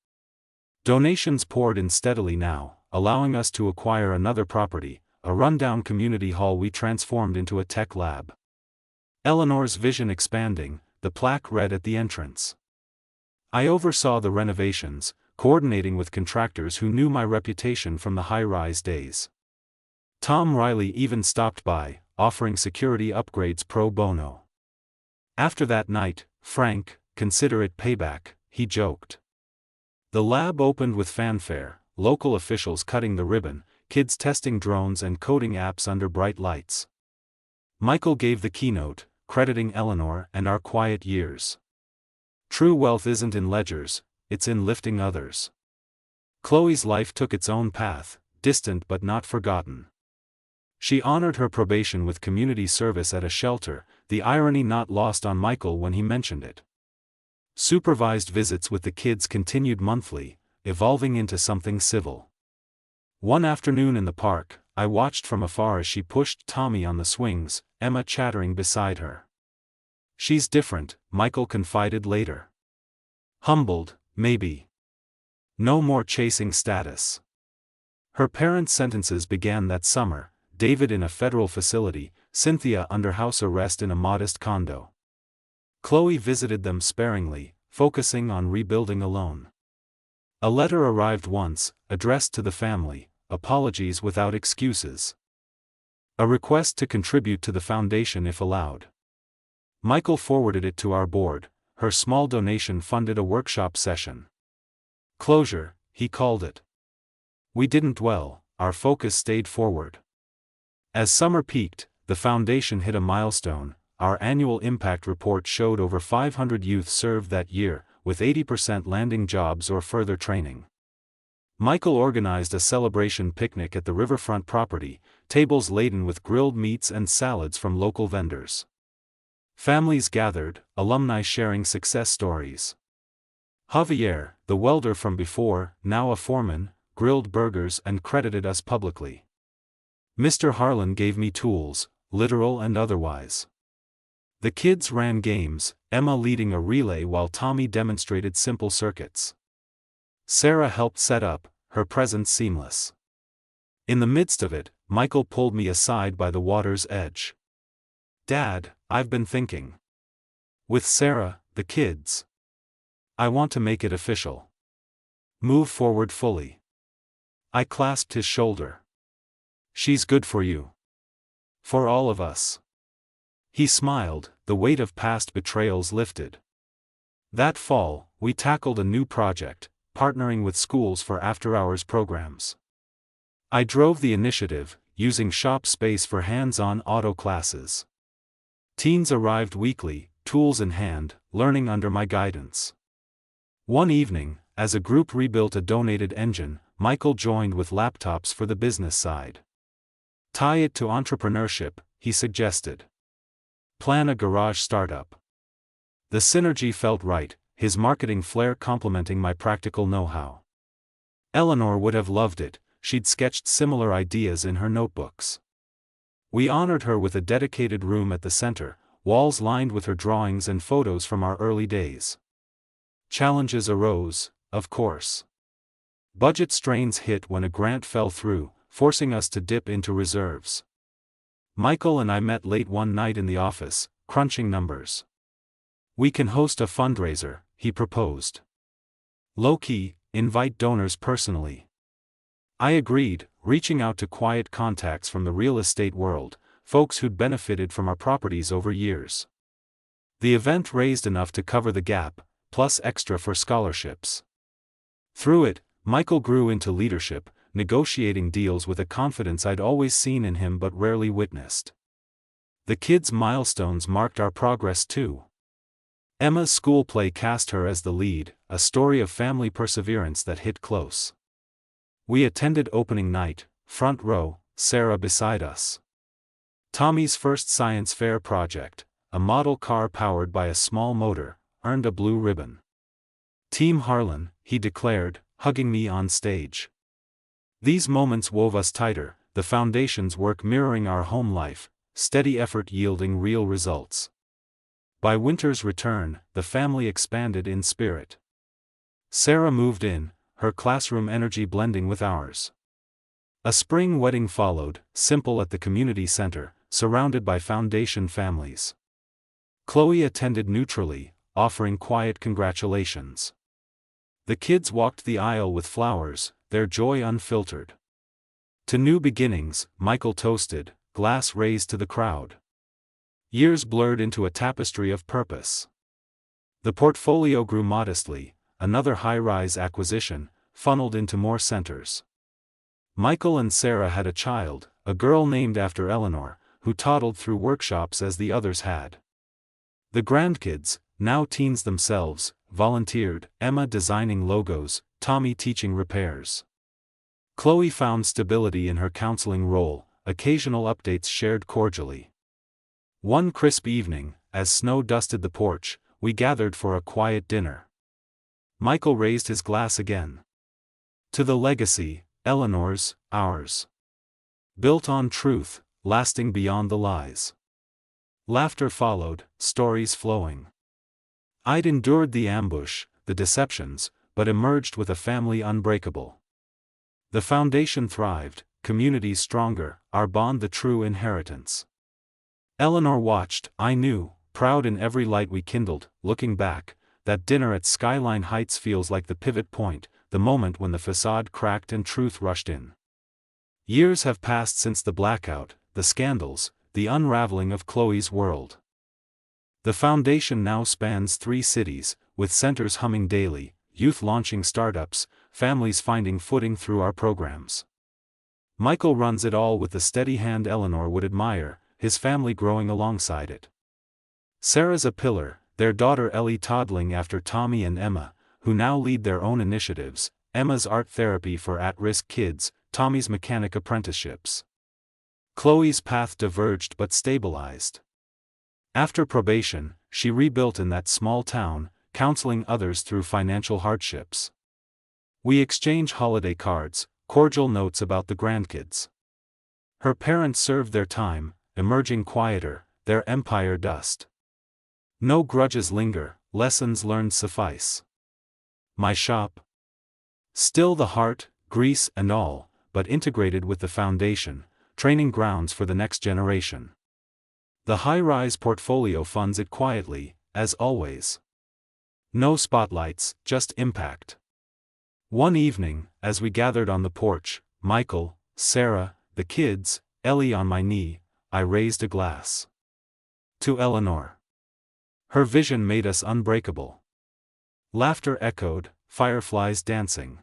Donations poured in steadily now, allowing us to acquire another property, a rundown community hall we transformed into a tech lab. Eleanor's vision expanding, the plaque read at the entrance. I oversaw the renovations, coordinating with contractors who knew my reputation from the high-rise days. Tom Riley even stopped by, offering security upgrades pro bono. After that night, "Frank, consider it payback," he joked. The lab opened with fanfare, local officials cutting the ribbon, kids testing drones and coding apps under bright lights. Michael gave the keynote, crediting Eleanor and our quiet years. True wealth isn't in ledgers, it's in lifting others. Chloe's life took its own path, distant but not forgotten. She honored her probation with community service at a shelter, the irony not lost on Michael when he mentioned it. Supervised visits with the kids continued monthly, evolving into something civil. One afternoon in the park, I watched from afar as she pushed Tommy on the swings, Emma chattering beside her. "She's different," Michael confided later. "Humbled, maybe. No more chasing status." Her parents' sentences began that summer, David in a federal facility, Cynthia under house arrest in a modest condo. Chloe visited them sparingly, focusing on rebuilding alone. A letter arrived once, addressed to the family, apologies without excuses. A request to contribute to the foundation if allowed. Michael forwarded it to our board. Her small donation funded a workshop session. Closure, he called it. We didn't dwell, our focus stayed forward. As summer peaked, the foundation hit a milestone. Our annual impact report showed over 500 youth served that year, with 80% landing jobs or further training. Michael organized a celebration picnic at the riverfront property, tables laden with grilled meats and salads from local vendors. Families gathered, alumni sharing success stories. Javier, the welder from before, now a foreman, grilled burgers and credited us publicly. Mr. Harlan gave me tools, literal and otherwise. The kids ran games, Emma leading a relay while Tommy demonstrated simple circuits. Sarah helped set up, her presence seamless. In the midst of it, Michael pulled me aside by the water's edge. Dad, I've been thinking. With Sarah, the kids. I want to make it official. Move forward fully. I clasped his shoulder. She's good for you. For all of us. He smiled, the weight of past betrayals lifted. That fall, we tackled a new project, partnering with schools for after-hours programs. I drove the initiative, using shop space for hands-on auto classes. Teens arrived weekly, tools in hand, learning under my guidance. One evening, as a group rebuilt a donated engine, Michael joined with laptops for the business side. Tie it to entrepreneurship, he suggested. Plan a garage startup. The synergy felt right, his marketing flair complementing my practical know-how. Eleanor would have loved it, she'd sketched similar ideas in her notebooks. We honored her with a dedicated room at the center, walls lined with her drawings and photos from our early days. Challenges arose, of course. Budget strains hit when a grant fell through, forcing us to dip into reserves. Michael and I met late one night in the office, crunching numbers. We can host a fundraiser, he proposed. Low-key, invite donors personally. I agreed, reaching out to quiet contacts from the real estate world, folks who'd benefited from our properties over years. The event raised enough to cover the gap, plus extra for scholarships. Through it, Michael grew into leadership, negotiating deals with a confidence I'd always seen in him but rarely witnessed. The kids' milestones marked our progress too. Emma's school play cast her as the lead, a story of family perseverance that hit close. We attended opening night, front row, Sarah beside us. Tommy's first science fair project, a model car powered by a small motor, earned a blue ribbon. Team Harlan, he declared, hugging me on stage. These moments wove us tighter, the foundation's work mirroring our home life, steady effort yielding real results. By winter's return, the family expanded in spirit. Sarah moved in, her classroom energy blending with ours. A spring wedding followed, simple at the community center, surrounded by foundation families. Chloe attended neutrally, offering quiet congratulations. The kids walked the aisle with flowers, their joy unfiltered. To new beginnings, Michael toasted, glass raised to the crowd. Years blurred into a tapestry of purpose. The portfolio grew modestly, another high-rise acquisition, funneled into more centers. Michael and Sarah had a child, a girl named after Eleanor, who toddled through workshops as the others had. The grandkids, now teens themselves, volunteered, Emma designing logos, Tommy teaching repairs. Chloe found stability in her counseling role, occasional updates shared cordially. One crisp evening, as snow dusted the porch, we gathered for a quiet dinner. Michael raised his glass again. To the legacy, Eleanor's, ours. Built on truth, lasting beyond the lies. Laughter followed, stories flowing. I'd endured the ambush, the deceptions, but emerged with a family unbreakable. The foundation thrived, communities stronger, our bond the true inheritance. Eleanor watched, I knew, proud in every light we kindled. Looking back, that dinner at Skyline Heights feels like the pivot point, the moment when the facade cracked and truth rushed in. Years have passed since the blackout, the scandals, the unraveling of Chloe's world. The foundation now spans 3 cities, with centers humming daily, youth launching startups, families finding footing through our programs. Michael runs it all with the steady hand Eleanor would admire, his family growing alongside it. Sarah's a pillar, their daughter Ellie toddling after Tommy and Emma, who now lead their own initiatives, Emma's art therapy for at-risk kids, Tommy's mechanic apprenticeships. Chloe's path diverged but stabilized. After probation, she rebuilt in that small town, counseling others through financial hardships. We exchange holiday cards, cordial notes about the grandkids. Her parents served their time, emerging quieter, their empire dust. No grudges linger, lessons learned suffice. My shop? Still the heart, grease and all, but integrated with the foundation, training grounds for the next generation. The high-rise portfolio funds it quietly, as always. No spotlights, just impact. One evening, as we gathered on the porch, Michael, Sarah, the kids, Ellie on my knee, I raised a glass. To Eleanor. Her vision made us unbreakable. Laughter echoed, fireflies dancing.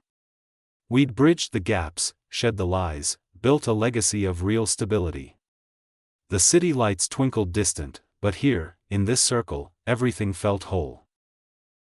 We'd bridged the gaps, shed the lies, built a legacy of real stability. The city lights twinkled distant, but here, in this circle, everything felt whole.